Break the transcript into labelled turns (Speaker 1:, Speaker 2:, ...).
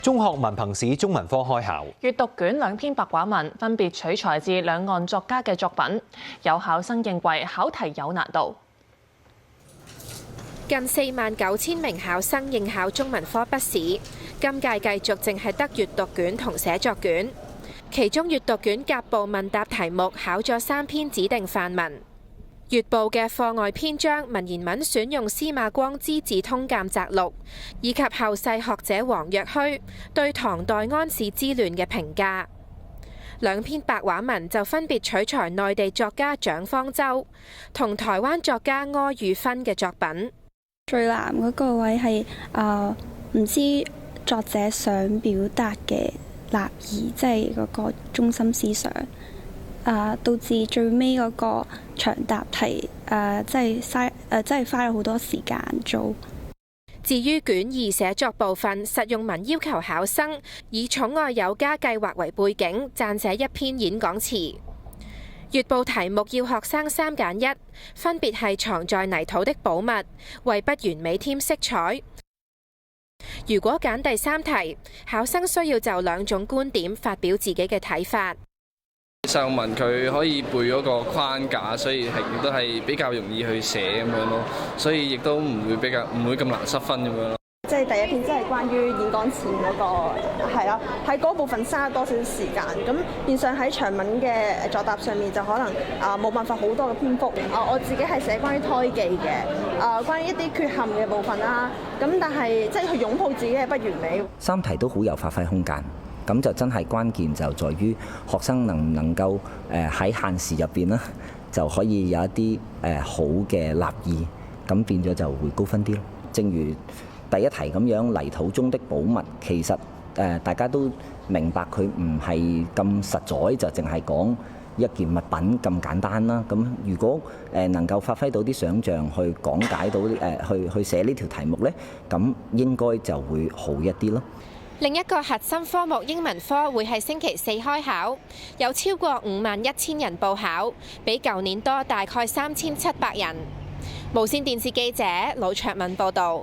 Speaker 1: 中學文憑試中文科開考，
Speaker 2: 閱讀卷2篇白話文分別取材自兩岸作家嘅作品，有考生認為考題有難度。
Speaker 3: 近49000名考生應考中文科筆試，今屆繼續淨係得閱讀卷同寫作卷，其中閱讀卷甲部問答題目考咗3篇指定範文。乙部嘅課外篇章文言文選用司馬光《資治通鑑摘錄》，以及後世學者王若虛對唐代安史之亂嘅評價。2篇白話文就分別取材內地作家蔣方舟同台灣作家柯宇芬嘅作品。
Speaker 4: 最難嗰個位係唔知作者想表達嘅立意，即係嗰個中心思想。導致最尾嗰個長答題，真係花咗好多時間做。
Speaker 3: 至於卷2寫作部分，實用文要求考生以寵愛有加計劃為背景，撰寫1篇演講詞。乙部題目要學生3揀1，分別係藏在泥土的寶物、為不完美添色彩。如果揀第3題，考生需要就2種觀點發表自己嘅睇法。
Speaker 5: 實用文佢可以背嗰個框架，所以亦都係比較容易去寫咁樣咯，所以亦都唔會咁難失分咁樣咯。
Speaker 6: 即係第1篇，即係關於演講前嗰個係啦，喺嗰部分嘥多少少時間，咁變相喺長文嘅作答上面就可能冇辦法好多嘅篇幅。我自己係寫關於胎記嘅，關於一啲缺陷嘅部分啦，咁但係即係去擁抱自己嘅不完美。
Speaker 7: 3題都好有發揮空間。咁就真係關鍵就在於學生能唔能夠喺限時入邊啦，就可以有一啲好嘅立意，咁變咗就會高分啲咯。正如第1題咁樣，泥土中的寶物，其實大家都明白佢唔係咁實在，就淨係講一件物品咁簡單啦。咁如果能夠發揮到啲想像去講解到去寫呢條題目呢，咁應該就會好一啲咯。
Speaker 3: 另一個核心科目英文科會喺星期4開考，有超過51000人報考，比舊年多大概3700人。無線電視記者魯卓敏報導。